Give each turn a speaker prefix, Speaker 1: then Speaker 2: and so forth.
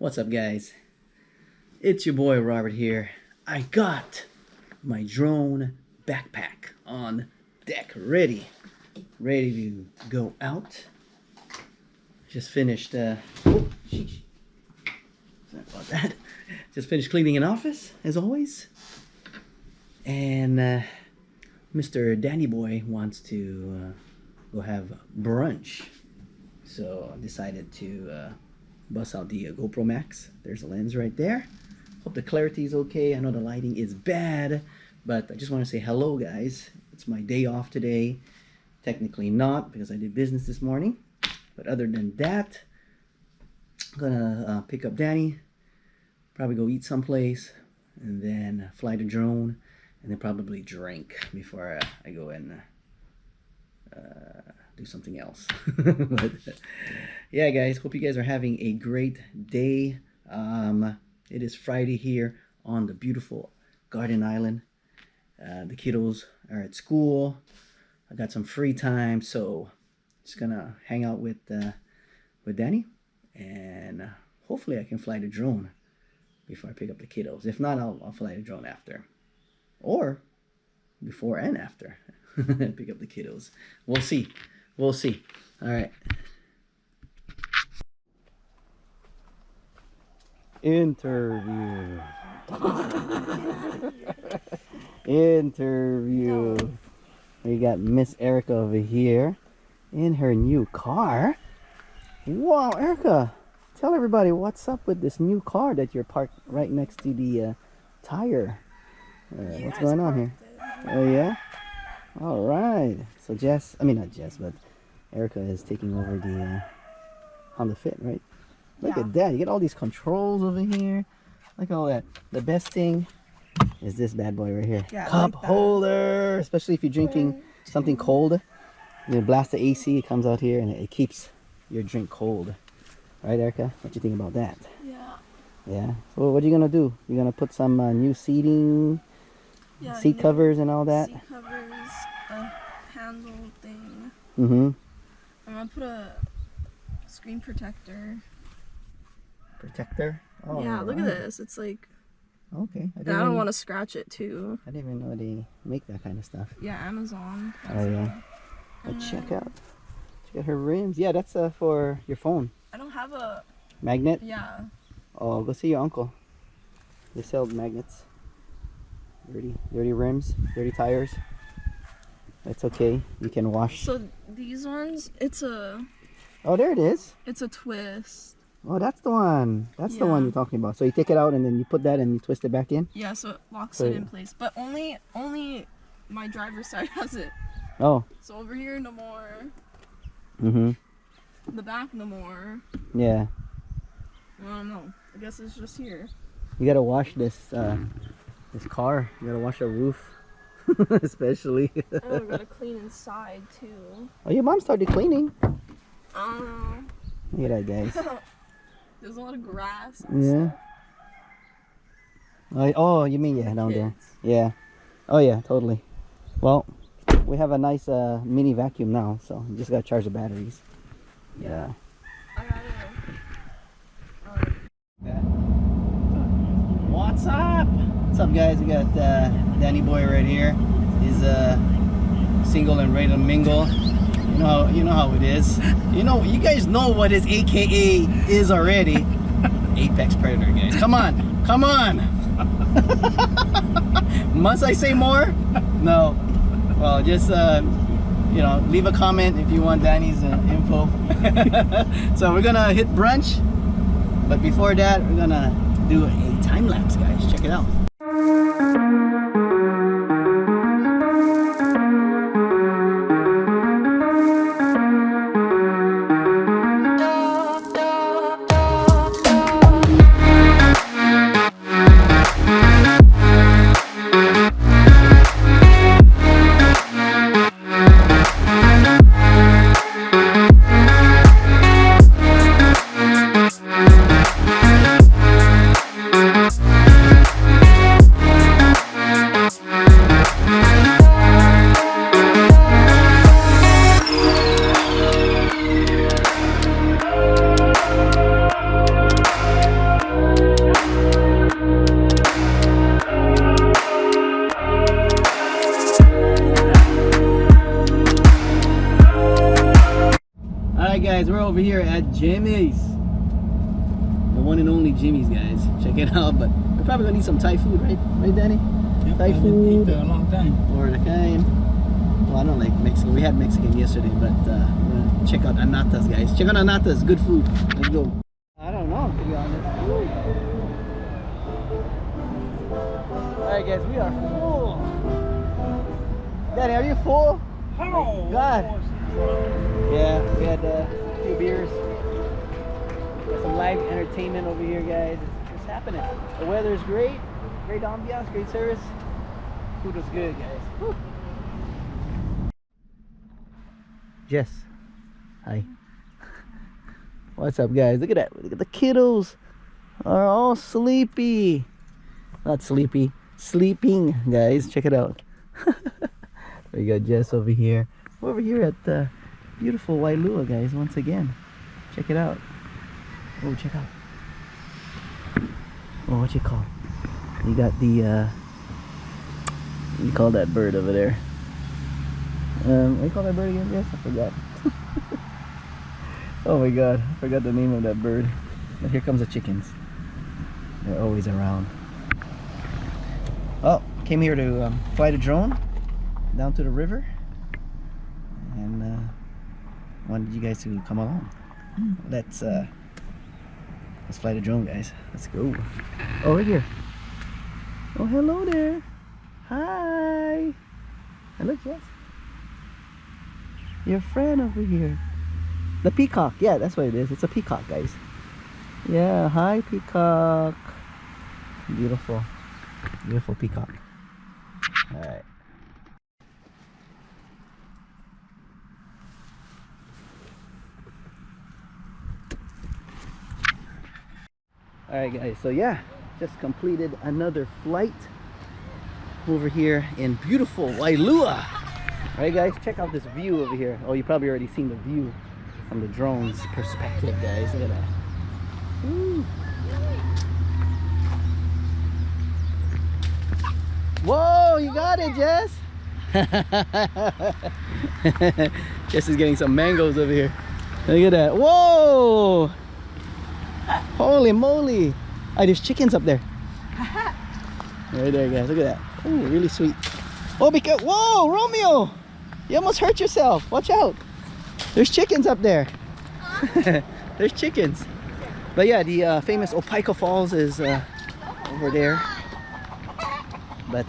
Speaker 1: What's up, guys? It's your boy Robert here. I got my drone backpack on deck, ready to go out. Just finished oh, sheesh. Sorry about that. Just finished cleaning an office, as always. And Mr. Danny Boy wants to go have brunch. So I decided to bust out the GoPro Max. There's a lens right there. Hope the clarity is okay. I know the lighting is bad, but I just want to say hello, guys. It's my day off today. Technically not, because I did business this morning. But other than that, I'm gonna pick up Danny, probably go eat someplace, and then fly the drone, and then probably drink before I go and do something else. But yeah, guys, hope you guys are having a great day. It is Friday here on the beautiful Garden Island. The kiddos are at school. I got some free time, so just gonna hang out with Danny, and hopefully I can fly the drone before I pick up the kiddos. If not, I'll fly the drone after, or before and after pick up the kiddos. We'll see. We'll see. All right. Interview. Interview. We got Miss Erica over here in her new car. Wow, Erica, tell everybody what's up with this new car that you're parked right next to the tire. What's going on here? Oh yeah? All right. So not Jess, but Erica is taking over the Honda Fit, right? Look at that. You get all these controls over here. Look at all that. The best thing is this bad boy right here. Yeah, cup holder, especially if you're drinking something cold. You blast the AC, it comes out here and it keeps your drink cold. Right, Erica? What do you think about that? Yeah. Yeah. So what are you gonna do? You're gonna put some new seating, seat covers and all that?
Speaker 2: Seat covers, a handle thing.
Speaker 1: Mm-hmm.
Speaker 2: I'm gonna put a screen protector.
Speaker 1: Protector? Oh,
Speaker 2: yeah, look at this. It's like...
Speaker 1: Okay.
Speaker 2: I don't want to scratch it too.
Speaker 1: I didn't even know they make that kind of stuff.
Speaker 2: Yeah, Amazon.
Speaker 1: Oh yeah. Check out her rims. Yeah, that's for your phone.
Speaker 2: I don't have a
Speaker 1: magnet.
Speaker 2: Yeah.
Speaker 1: Oh, go see your uncle. They sell magnets. Dirty rims, dirty tires. That's okay. You can wash.
Speaker 2: So these ones, it's a...
Speaker 1: Oh, there it is.
Speaker 2: It's a twist.
Speaker 1: Oh, that's the one. That's the one you're talking about. So you take it out and then you put that and you twist it back in?
Speaker 2: Yeah, so it locks it in place. But only my driver's side has it.
Speaker 1: Oh.
Speaker 2: So over here, no more.
Speaker 1: Mm-hmm.
Speaker 2: The back, no more.
Speaker 1: Yeah.
Speaker 2: I don't know. I guess it's just here.
Speaker 1: You gotta wash this car. You gotta wash the roof. Especially.
Speaker 2: Oh, we gotta clean inside too.
Speaker 1: Oh, your mom started cleaning.
Speaker 2: I don't know.
Speaker 1: Look at that, guys.
Speaker 2: There's a lot of grass.
Speaker 1: Yeah. Oh, you mean down there? Yeah. Oh yeah, totally. Well, we have a nice mini vacuum now, so you just gotta charge the batteries. Yeah.
Speaker 2: I gotta.
Speaker 1: What's up? What's up, guys? We got Danny Boy right here. He's single and ready to mingle. You know how it is. You guys know what his AKA is already. Apex Predator, guys. Come on. Must I say more? No. Well, just leave a comment if you want Danny's info. So we're gonna hit brunch, but before that, we're gonna do a time lapse, guys. Check it out. over here at Jimmy's. The one and only Jimmy's, guys. Check it out. But we're probably gonna need some Thai food, right? Right, Danny?
Speaker 3: Yep,
Speaker 1: Thai food.
Speaker 3: a long time.
Speaker 1: Or the kind. Well, I don't like Mexican. We had Mexican yesterday, but we're gonna check out Anata's, guys. Check out Anata's. Good food. Let's go. I don't know, to be honest. Alright, guys, we are full. Danny, are you full? Oh, God. Yeah, we had a few beers. Got some live entertainment over here, guys. It's happening. The weather is great. Great ambiance, great service. Food was good, guys. Woo. Jess. Hi. What's up, guys? Look at that. Look at the kiddos. Are all sleepy. Not sleepy. Sleeping, guys. Check it out. We got Jess over here. We're over here at the beautiful Wailua, guys, once again. Check it out. Oh, check out. Oh, what you call? You got the what do you call that bird over there? What do you call that bird again? Yes, I forgot. Oh my god, I forgot the name of that bird. But here comes the chickens. They're always around. Oh, came here to fly the drone down to the river, and wanted you guys to come along. Let's fly the drone, guys. Let's go. Oh, right here. Oh, hello there. Hi. And look, yes. Your friend over here. The peacock. Yeah, that's what it is. It's a peacock, guys. Yeah, hi, peacock. Beautiful. Beautiful peacock. Alright. Alright, guys, so yeah, just completed another flight over here in beautiful Wailua. Alright, guys, check out this view over here. Oh, you probably already seen the view from the drone's perspective, guys. Look at that. Woo. Whoa, you got it, Jess. Jess is getting some mangoes over here. Look at that. Whoa. Holy moly. Oh, there's chickens up there. Right there, guys. Look at that. Oh, really sweet. Oh, because whoa, Romeo, you almost hurt yourself. Watch out. There's chickens up there. There's chickens. But yeah, the famous Opaika Falls is over there. But